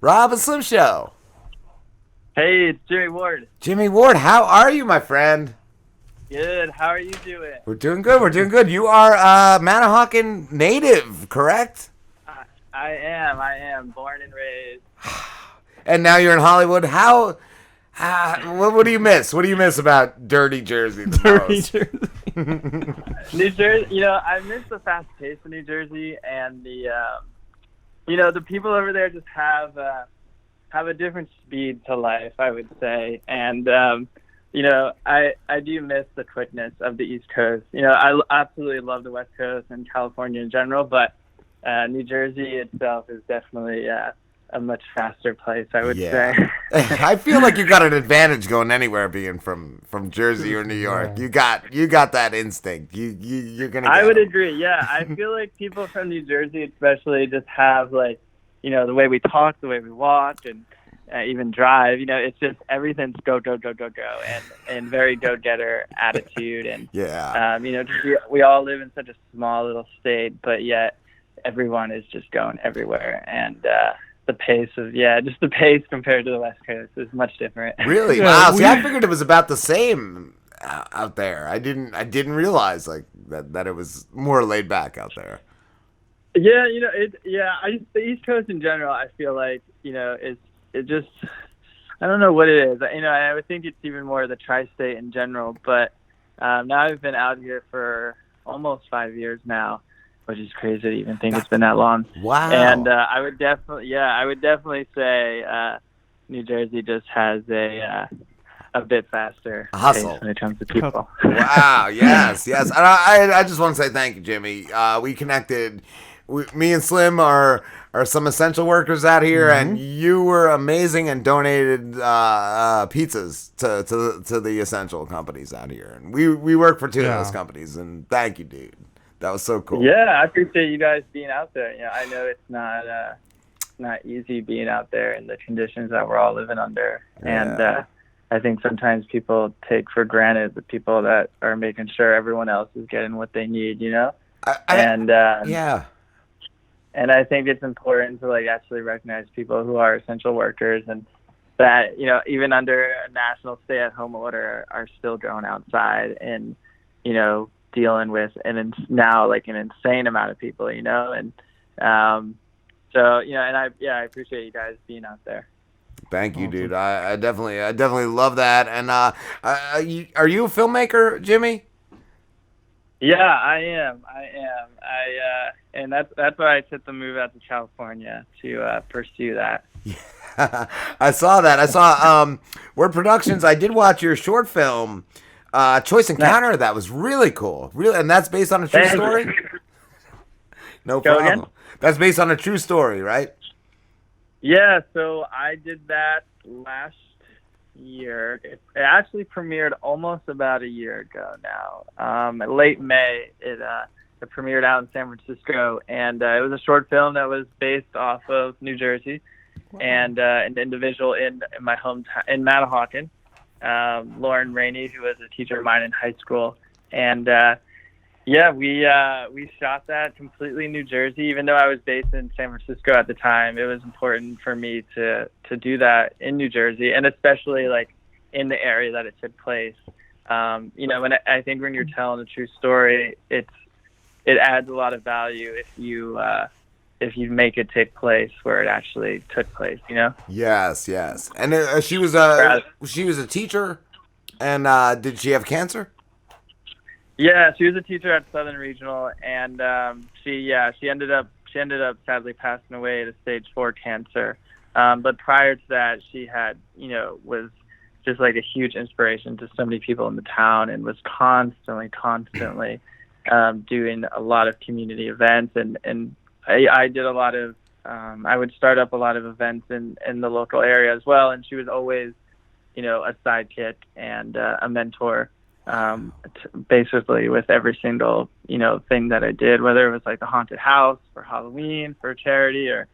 Rob and Slim Show. Hey, it's Jimmy Ward. Jimmy Ward, how are you, my friend? Good. How are you doing? We're doing good. We're doing good. You are Manahawkin native, correct? I am born and raised. And now you're in Hollywood. How? What do you miss? What do you miss about dirty Jersey? Dirty Jersey. New Jersey. I miss the fast pace of New Jersey, and the people over there just have a different speed to life, I would say, and I do miss the quickness of the East Coast. I absolutely love the West Coast and California in general, but New Jersey itself is definitely a much faster place, I would say. I feel like you got an advantage going anywhere, being from Jersey or New York. You got that instinct. You're gonna. I would agree. Yeah, I feel like people from New Jersey, especially, just have the way we talk, the way we walk, and even drive. It's just everything's go, and very go-getter attitude. And we all live in such a small little state, but yet everyone is just going everywhere, and the pace compared to the West Coast is much different. Really? Wow. See, I figured it was about the same out there. I didn't realize that it was more laid back out there. Yeah, the East Coast in general, I feel like, it just, I don't know what it is. I would think it's even more the tri-state in general, but now I've been out here for almost 5 years now, which is crazy to even think it's been that long. Wow. And I would definitely say New Jersey just has a bit faster hustle pace when it comes to people. Wow. Yes. And I just want to say thank you, Jimmy. We connected. Me and Slim are some essential workers out here, and you were amazing and donated pizzas to the essential companies out here. And we work for two of those companies, and thank you, dude. That was so cool. Yeah, I appreciate you guys being out there. I know it's not easy being out there in the conditions that we're all living under, and I think sometimes people take for granted the people that are making sure everyone else is getting what they need. And I think it's important to actually recognize people who are essential workers, and that even under a national stay-at-home order are still going outside and dealing with now an insane amount of people, and I appreciate you guys being out there. Thank you, dude. I definitely love that. And are you a filmmaker, Jimmy? Yeah, I am. And that's why I took the move out to California to pursue that. Yeah, I saw that. I saw Word Productions. I did watch your short film, Choice Encounter. That was really cool. And that's based on a true story? No problem. Go again? That's based on a true story, right? Yeah, so I did that last year. It actually premiered almost about a year ago now. Late May, it premiered out in San Francisco, and it was a short film that was based off of New Jersey. Wow. And an individual in my hometown in Manahawkin, Laura Raney, who was a teacher of mine in high school, and we shot that completely in New Jersey. Even though I was based in San Francisco at the time, it was important for me to do that in New Jersey, and especially in the area that it took place. I think when you're telling a true story, it adds a lot of value if you make it take place where it actually took place. Yes. And she was a teacher, and did she have cancer? Yeah, she was a teacher at Southern Regional, and she ended up sadly passing away to stage 4 cancer. But prior to that, she had was just a huge inspiration to so many people in the town, and was constantly doing a lot of community events, and I did a lot of I would start up a lot of events in the local area as well, and she was always a sidekick and a mentor. Basically with every single, thing that I did, whether it was the haunted house for Halloween, for charity, or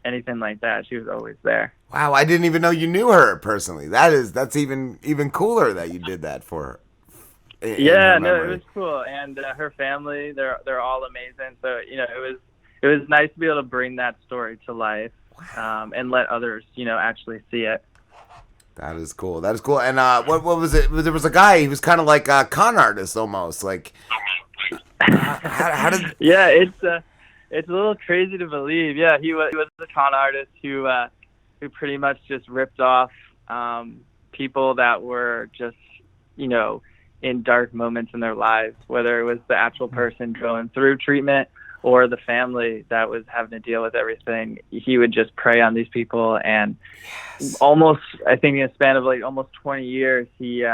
anything like that, she was always there. Wow, I didn't even know you knew her personally. That's even cooler that you did that for her. Yeah, no, it was cool, and her family, they're all amazing. So it was nice to be able to bring that story to life. and let others, actually see it. That is cool. That is cool. And what was it? There was a guy. He was kind of like a con artist almost. Like, how did? Yeah, it's a little crazy to believe. Yeah, he was a con artist who pretty much just ripped off people that were just, in dark moments in their lives, whether it was the actual person going through treatment or the family that was having to deal with everything. He would just prey on these people, and almost, I think in a span of like almost 20 years, he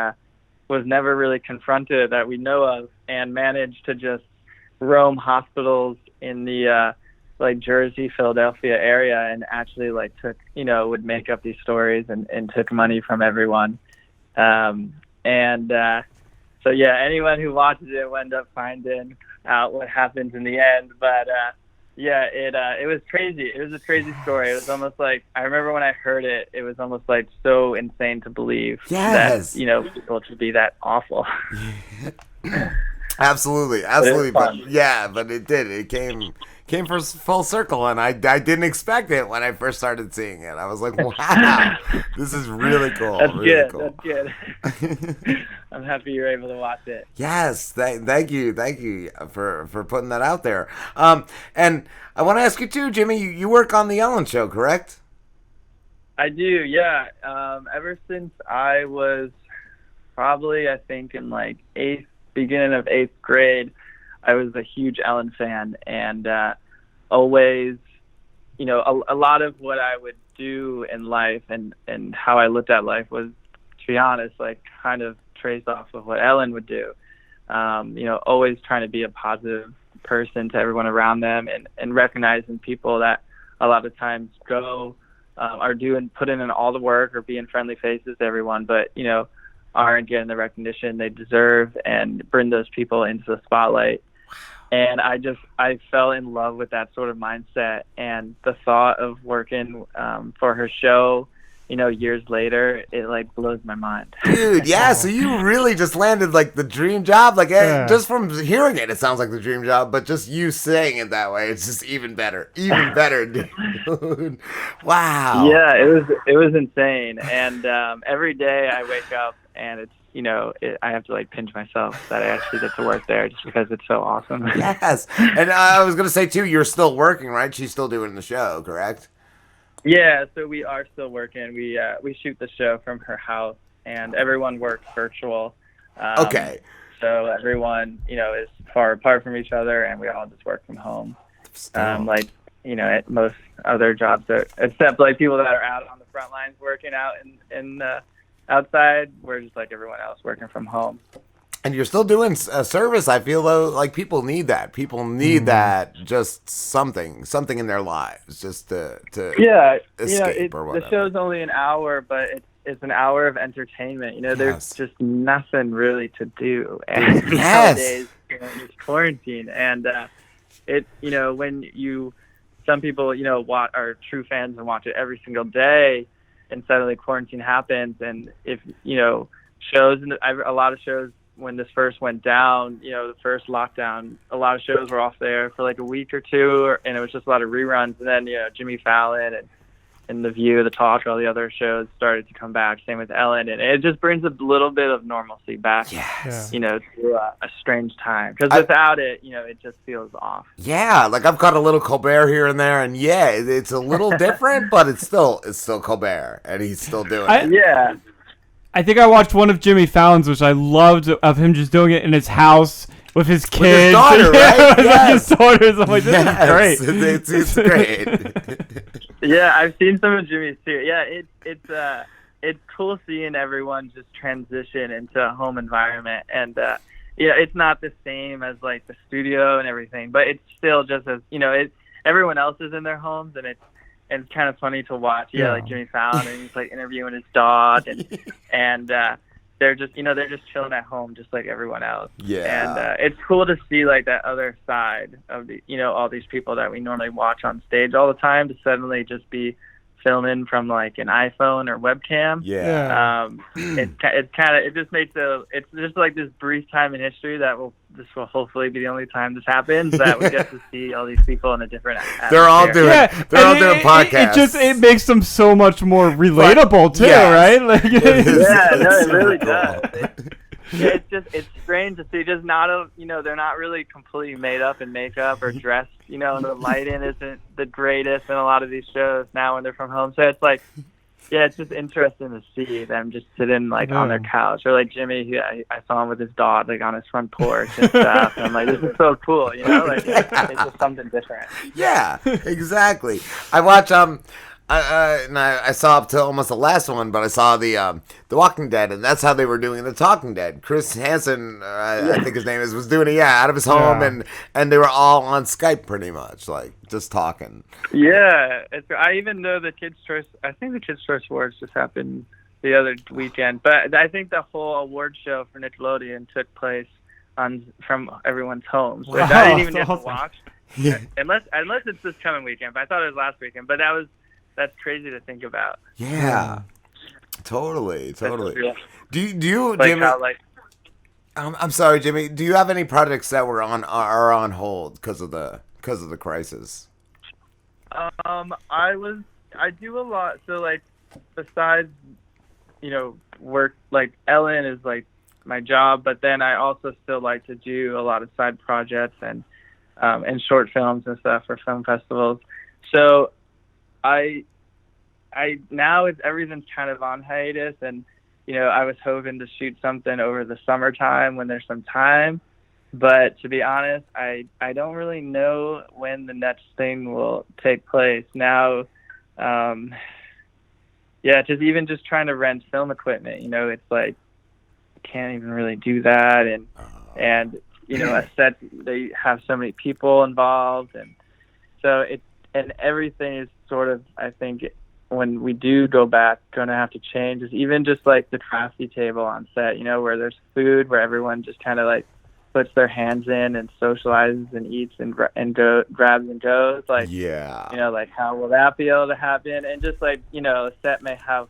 was never really confronted that we know of, and managed to just roam hospitals in the like Jersey, Philadelphia area, and actually like took, would make up these stories and took money from everyone. So yeah, anyone who watches it will end up finding out what happens in the end. But it was crazy. It was a crazy story. It was almost like, I remember when I heard it, it was almost like so insane to believe that, people should be that awful. Absolutely. But it did. It came for full circle, and I didn't expect it when I first started seeing it. I was like, wow, this is really cool. That's really good. Cool. That's good. I'm happy you're able to watch it. Yes, thank you for putting that out there. And I want to ask you too, Jimmy. You work on the Ellen Show, correct? I do, yeah. Ever since I was probably, I think, in like beginning of 8th grade, I was a huge Ellen fan, and always, a lot of what I would do in life and how I looked at life was, to be honest, like kind of traced off of what Ellen would do. Always trying to be a positive person to everyone around them, and recognizing people that a lot of times are doing, put in all the work or being friendly faces to everyone, but, aren't getting the recognition they deserve, and bring those people into the spotlight. And I fell in love with that sort of mindset, and the thought of working for her show, years later, it like blows my mind. Dude, yeah, so you really just landed like the dream job. Like just from hearing it sounds like the dream job, but just you saying it that way, it's just even better, dude. Wow. Yeah, it was insane. And every day I wake up, and it's, I have to like pinch myself that I actually get to work there, just because it's so awesome. Yes. And I was going to say too, you're still working, right? She's still doing the show, correct? Yeah, so we are still working. We shoot the show from her house, and everyone works virtual. Okay. So everyone, is far apart from each other, and we all just work from home. Like, at most other jobs, except like people that are out on the front lines working out in outside, we're just like everyone else working from home. And you're still doing a service. I feel though like people need that. People need that, just something in their lives, just to escape or whatever. The show's only an hour, but it's an hour of entertainment. There's just nothing really to do. And nowadays, it's quarantine, and when some people are true fans and watch it every single day, and suddenly quarantine happens, and if shows, and a lot of shows, when this first went down, the first lockdown, a lot of shows were off there for like a week or two, and it was just a lot of reruns. And then Jimmy Fallon and The View, The Talk, all the other shows started to come back. Same with Ellen, and it just brings a little bit of normalcy back. Yes. To a strange time, because without it, it just feels off. Yeah, like I've got a little Colbert here and there, and yeah, it's a little different, but it's still Colbert, and he's still doing it. Yeah. I think I watched one of Jimmy Fallon's, which I loved, of him just doing it in his house with his kids. With his daughter, right? Yes. His daughters. I'm like, this is great. It's great. Yeah, I've seen some of Jimmy's too. Yeah, it's cool seeing everyone just transition into a home environment, and it's not the same as like the studio and everything, but it's still just as everyone else is in their homes, and it's kind of funny to watch. Yeah, like Jimmy Fallon, and he's like interviewing his dog, and they're just chilling at home just like everyone else. Yeah. And it's cool to see like that other side of the all these people that we normally watch on stage all the time, to suddenly just be filming from like an iPhone or webcam. Yeah. It just makes it's just like this brief time in history that this will hopefully be the only time this happens, that we get to see all these people in a different atmosphere. They're all doing podcasts. It makes them so much more relatable too, yes. right? Like, it really does. It's strange to see just they're not really completely made up in makeup or dressed, and the lighting isn't the greatest in a lot of these shows now when they're from home. So it's like, it's just interesting to see them just sitting like on their couch, or like Jimmy, who I saw him with his dog like on his front porch and stuff. And I'm like, this is so cool, like it's just something different. Yeah, exactly. I watch I saw up to almost the last one, but I saw the Walking Dead, and that's how they were doing the Talking Dead. Chris Hansen, I think his name is, was doing it out of his home, and they were all on Skype pretty much, like just talking. Yeah, I even know the Kids' Choice. I think the Kids' Choice Awards just happened the other weekend, but I think the whole award show for Nickelodeon took place from everyone's homes, which I didn't even get to watch, unless it's this coming weekend. But I thought it was last weekend, but that's crazy to think about. Yeah, totally. Yeah. Do you, like Jimmy? How, like, I'm sorry, Jimmy. Do you have any projects that are on hold because of the crisis? I do a lot. So like, besides, work, like Ellen is like my job, but then I also still like to do a lot of side projects and short films and stuff for film festivals. So I now everything's kind of on hiatus, and I was hoping to shoot something over the summertime when there's some time, but to be honest, I don't really know when the next thing will take place now. Just trying to rent film equipment, it's like can't even really do that, and a set, they have so many people involved, and so and everything is sort of, I think, when we do go back, going to have to change. Is even just like the crafty table on set, where there's food, where everyone just kind of like puts their hands in and socializes and eats and grabs and goes. Like, like how will that be able to happen? And just like, a set may have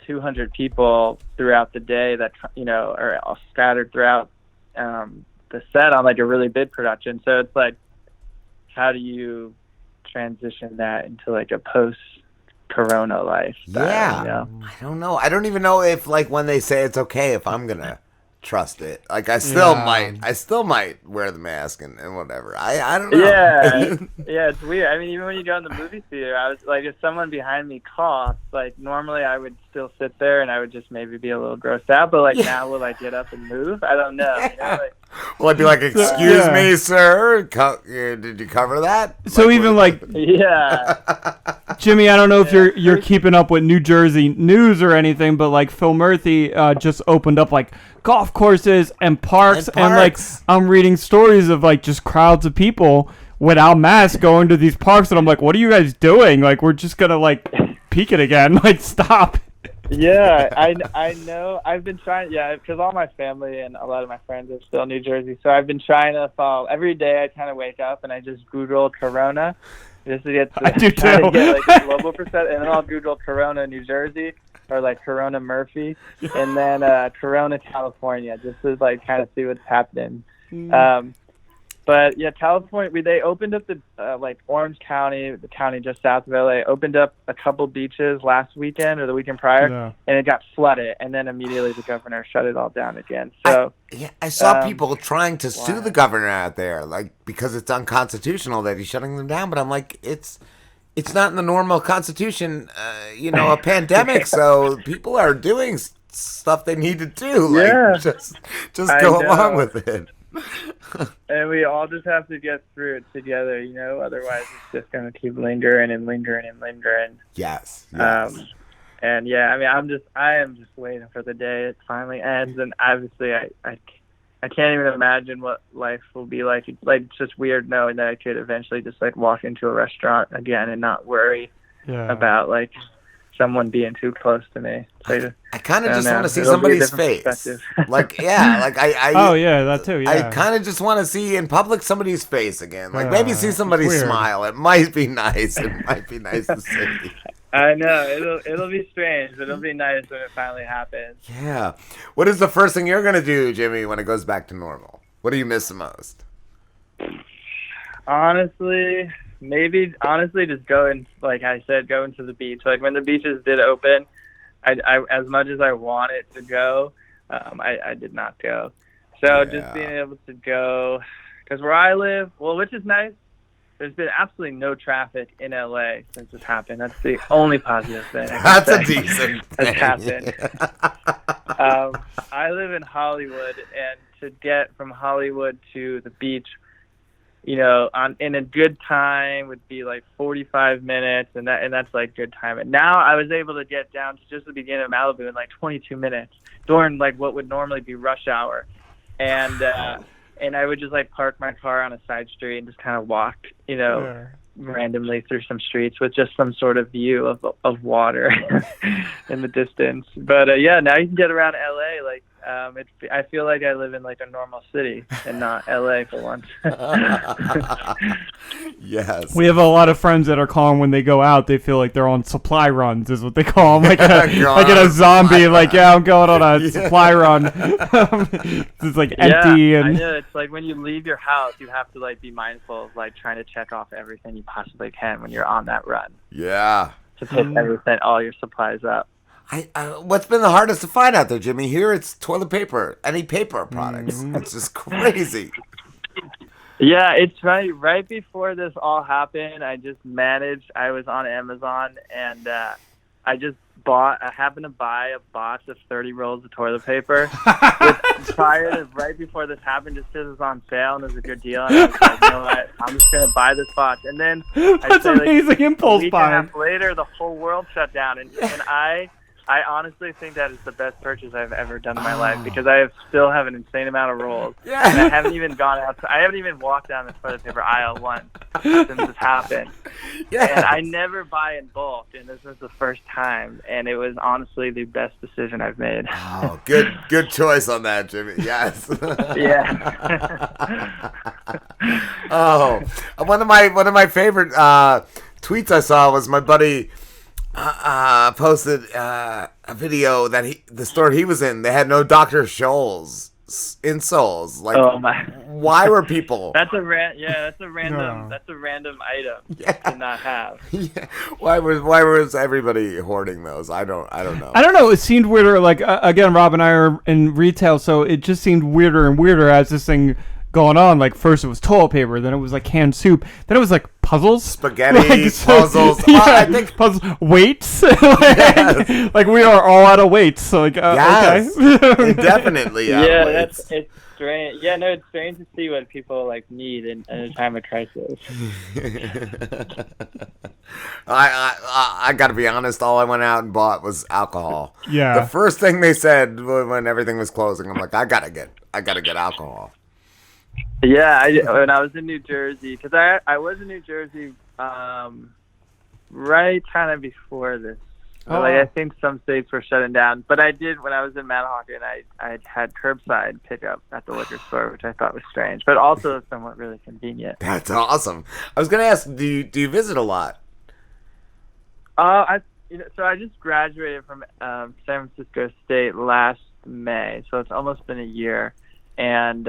200 people throughout the day that, are all scattered throughout the set on like a really big production. So it's like, how do you transition that into like a post-corona life? I don't know. I don't even know if like when they say it's okay if I'm gonna trust it. Like I still might wear the mask and whatever. I don't know. Yeah, it's weird. I mean, even when you go in the movie theater, I was like, if someone behind me coughs, like normally I would still sit there and I would just maybe be a little grossed out, but like now will I get up and move? I don't know. Will I be like, excuse me, sir? Did you cover that? So Jimmy, I don't know if you're keeping up with New Jersey news or anything, but like Phil Murphy just opened up like golf courses and parks, and like I'm reading stories of like just crowds of people without masks going to these parks, and I'm like, what are you guys doing? Like, we're just gonna like peak it again. Like, stop. Yeah, I know. I've been trying, because all my family and a lot of my friends are still in New Jersey, so I've been trying to follow. Every day I kind of wake up and I just Google Corona, just to get like a global percent, and then I'll Google Corona New Jersey, or like Corona Murphy, and then Corona California, just to like kind of see what's happening. But yeah, California, they opened up the like Orange County, the county just south of LA, opened up a couple beaches last weekend or the weekend prior, and it got flooded, and then immediately the governor shut it all down again. So I saw people trying to sue the governor out there, like because it's unconstitutional that he's shutting them down. But I'm like, it's not in the normal constitution, a pandemic. So people are doing stuff they need to do. Like, just go along with it. And we all just have to get through it together, otherwise it's just going to keep lingering and lingering and lingering. Yes. And I mean, I am just waiting for the day it finally ends, and obviously I can't even imagine what life will be like. It's like just weird knowing that I could eventually just like walk into a restaurant again and not worry about like someone being too close to me. So I kind of just want to see It'll be a somebody's different face. perspective. Like, yeah, like I Oh yeah, that too. Yeah. I kind of just want to see in public somebody's face again. Like maybe see somebody weird. smile. It might be nice. It might be nice to see. I know it'll be strange, but it'll be nice when it finally happens. Yeah. What is the first thing you're gonna do, Jimmy, when it goes back to normal? What do you miss the most? Honestly, just going, like I said, going to the beach. Like when the beaches did open, I as much as I wanted to go, I did not go. So just being able to go, because where I live, well, which is nice, there's been absolutely no traffic in LA since this happened. That's the only positive thing. That's a decent thing. That's happened. I live in Hollywood, and to get from Hollywood to the beach, in a good time would be like 45 minutes, and that's like good time. And now I was able to get down to just the beginning of Malibu in like 22 minutes during like what would normally be rush hour, and I would just like park my car on a side street and just kind of walk, randomly through some streets with just some sort of view of water in the distance. But now you can get around LA like. I feel like I live in like a normal city and not LA for once. Yes. We have a lot of friends that are calling when they go out. They feel like they're on supply runs, is what they call them. Like a zombie. Like, I'm going on a supply run. It's like empty. Yeah, And I know. It's like when you leave your house, you have to like be mindful of like trying to check off everything you possibly can when you're on that run. Yeah. To pick everything, all your supplies up. What's been the hardest to find out there, Jimmy? Here it's toilet paper, any paper products. It's just crazy. Yeah, it's funny. Right before this all happened, I was on Amazon, and I happened to buy a box of 30 rolls of toilet paper right before this happened, just because it was on sale and it was a good deal. And I was like, you know what, I'm just going to buy this box. And then that's amazing impulse buying. A week and a half later, the whole world shut down. And I honestly think that is the best purchase I've ever done in my life, because I still have an insane amount of rolls. Yeah. And I haven't even gone out. I haven't even walked down the toilet paper aisle once since this happened. Yeah. And I never buy in bulk, and this was the first time, and it was honestly the best decision I've made. Oh, good choice on that, Jimmy. Yes. Yeah. Oh, one of my favorite tweets I saw was my buddy posted a video that the store he was in, they had no Dr. Scholl's insoles. Like, oh my! Why were people? That's a random item to not have. Yeah. Why was everybody hoarding those? I don't know. I don't know. It seemed weirder. Like again, Rob and I are in retail, so it just seemed weirder and weirder as this thing going on. Like first it was toilet paper, then it was like canned soup, then it was like puzzles, spaghetti, puzzles. Yeah, I think puzzles, weights. Yes. Like we are all out of weights. So like yes, okay. Definitely. Yeah, it's strange. Yeah, no, it's strange to see what people like need in a time of crisis. I got to be honest. All I went out and bought was alcohol. Yeah. The first thing they said when everything was closing, I'm like, I gotta get alcohol. Yeah, when I was in New Jersey, because I was in New Jersey right kind of before this. Oh. Like I think some states were shutting down, but I did when I was in Manahawkin. I had curbside pickup at the liquor store, which I thought was strange, but also somewhat really convenient. That's awesome. I was gonna ask, do you visit a lot? So I just graduated from San Francisco State last May, so it's almost been a year, and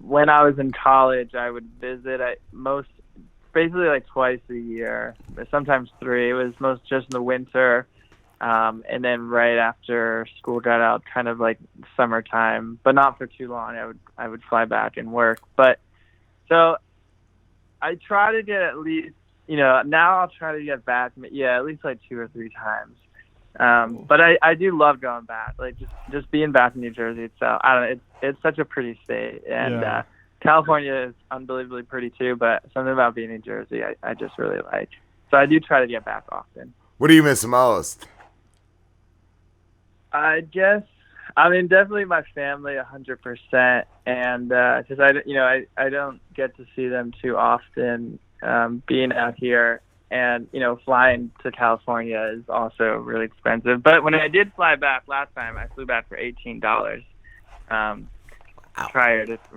when I was in college, I would visit basically like twice a year, sometimes 3. It was most just in the winter, and then right after school got out, kind of like summertime, but not for too long. I would fly back and work. But so I try to get at least, now I'll try to get back, at least like 2 or 3 times. But I do love going back, like just being back in New Jersey itself. I don't know, it's such a pretty state, and California is unbelievably pretty too, but something about being in Jersey I just really like. So I do try to get back often. What do you miss most? I guess, definitely my family 100%, and because I don't get to see them too often, being out here. and flying to California is also really expensive. But when I did fly back last time, I flew back for $18.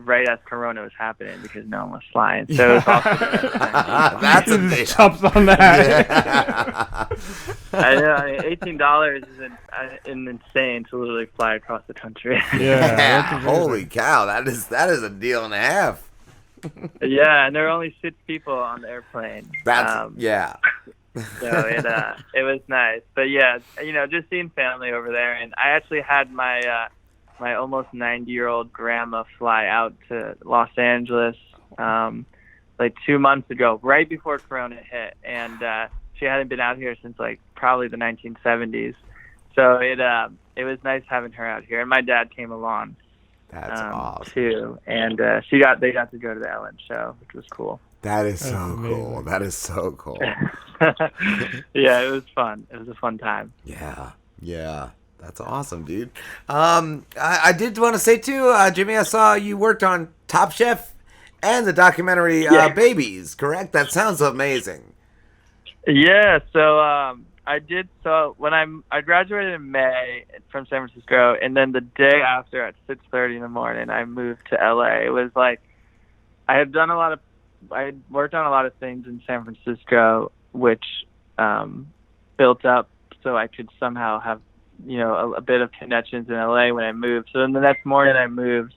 Right as Corona was happening, because no one was flying. So it was also that's a big chops on that. Yeah. I know, $18 is an insane to literally fly across the country. Yeah, holy cow, that is a deal and a half. Yeah, and there were only 6 people on the airplane. That's yeah. So it was nice, but yeah, just seeing family over there, and I actually had my almost 90-year-old grandma fly out to Los Angeles like 2 months ago, right before Corona hit, and she hadn't been out here since like probably the 1970s. So it was nice having her out here, and my dad came along. That's awesome too, and they got to go to the Ellen show, which was cool. That is so cool. That is so cool. Yeah, it was fun. It was a fun time. Yeah. That's awesome, dude. I did want to say too, Jimmy, I saw you worked on Top Chef and the documentary Babies, correct? That sounds amazing. Yeah, so I did. So when I graduated in May from San Francisco, and then the day after at 6:30 in the morning, I moved to LA. It was like I had worked on a lot of things in San Francisco, which built up so I could somehow have a bit of connections in LA when I moved. So then the next morning I moved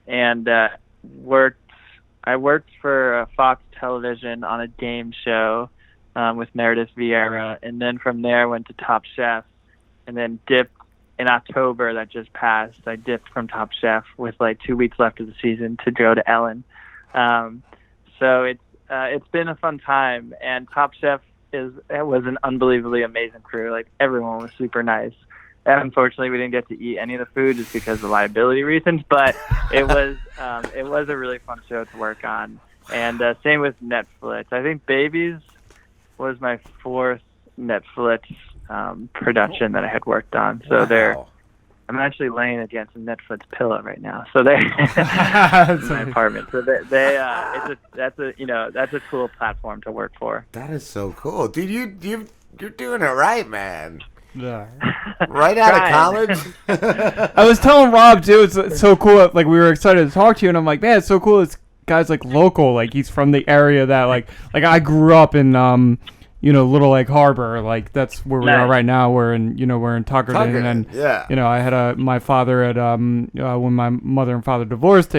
and I worked for Fox Television on a game show with Meredith Vieira, and then from there went to Top Chef, and then dipped in October that just passed. I dipped from Top Chef with like 2 weeks left of the season to go to Ellen. So it's been a fun time, and Top Chef was an unbelievably amazing crew. Like, everyone was super nice. And unfortunately, we didn't get to eat any of the food just because of liability reasons. But it was a really fun show to work on. And same with Netflix. I think Babies was my 4th Netflix production that I had worked on. So I'm actually laying against a Netflix pillow right now. So they're in my apartment. So that's a cool platform to work for. That is so cool, dude. You're doing it right, man. Yeah. Right out of college. I was telling Rob too. It's so cool. Like, we were excited to talk to you, and I'm like, man, it's so cool. This guy's like local. Like, he's from the area that like I grew up in. Little Lake Harbor. Like, that's where we are right now. We're in Tuckerton, and I had my father at when my mother and father divorced.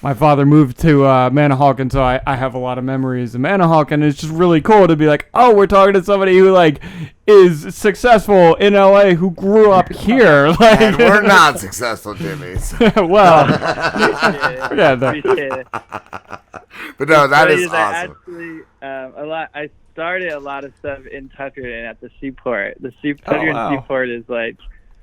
My father moved to Manahawkin, so I have a lot of memories of Manahawkin, and it's just really cool to be like, oh, we're talking to somebody who like is successul in LA who grew up here. Like, and we're not successful, Jimmy. Well, but no, that is awesome. Actually, I started a lot of stuff in Tuckerton at the Seaport. The Tuckerton Seaport is like.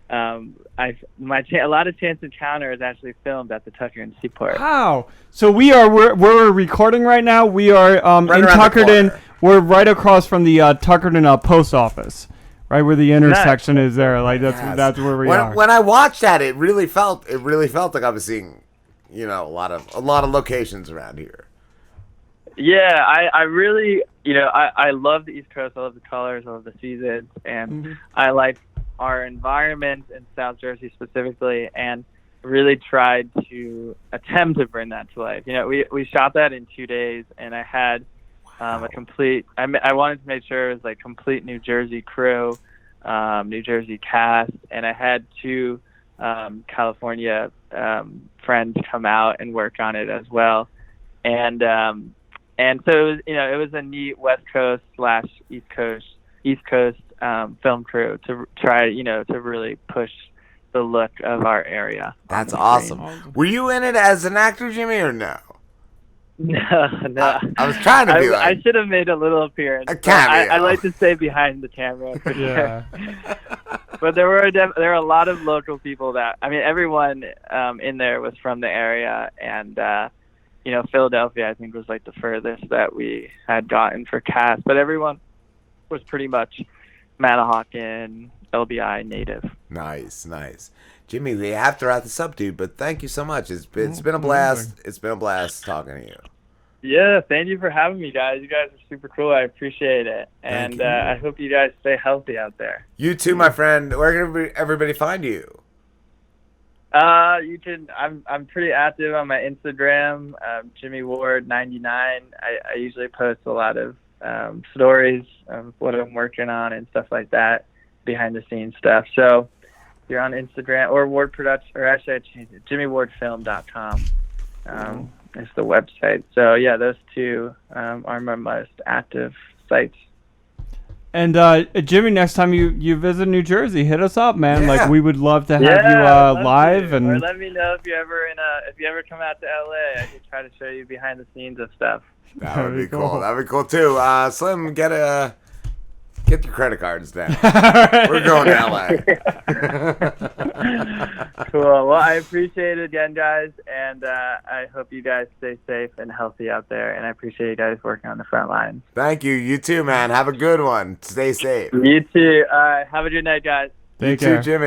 A lot of Chance Encounter is actually filmed at the Tuckerton Seaport. Wow! So we're recording right now. We are in Tuckerton. We're right across from the Tuckerton post office, right where the intersection is there. Like that's where we are. When I watched that, it really felt like I was seeing, a lot of locations around here. Yeah, I really, I love the East Coast. I love the colors. I love the seasons, and I like our environment in South Jersey specifically, and really tried to attempt to bring that to life. We shot that in 2 days, and I had a complete. I wanted to make sure it was like complete New Jersey crew, New Jersey cast, and I had 2 California friends come out and work on it as well, and so it was a neat West Coast / East Coast film crew to try, to really push the look of our area. That's awesome. Were you in it as an actor, Jimmy, or no? No. I was trying to be I should have made a little appearance. I like to stay behind the camera for sure. But there were a lot of local people everyone in there was from the area, and Philadelphia I think was like the furthest that we had gotten for cast, but everyone was pretty much Manahawkin, LBI native. Nice. Jimmy, we have to wrap this up, dude, but thank you so much. It's been a blast. It's been a blast talking to you. Yeah, thank you for having me, guys. You guys are super cool. I appreciate it. Thank And you. I hope you guys stay healthy out there. You too, my friend. Where can everybody find you? You can. I'm pretty active on my Instagram, Jimmy Ward 99. I usually post a lot of stories of what I'm working on and stuff like that, behind the scenes stuff. So if you're on Instagram or Ward Production, or actually I changed it, JimmyWardFilm.com is the website. So yeah, those two are my most active sites. And Jimmy, next time you visit New Jersey, hit us up, man. Yeah. Like we would love to have I'd you love live, to. and or let me know if you ever come out to LA. I could try to show you behind the scenes of stuff. That would be cool. That would be cool too. Slim, get your credit cards down. We're going to LA. Cool. Well, I appreciate it again, guys, and I hope you guys stay safe and healthy out there. And I appreciate you guys working on the front lines. Thank you. You too, man. Have a good one. Stay safe. You too. Have a good night, guys. take You care. too, Jimmy.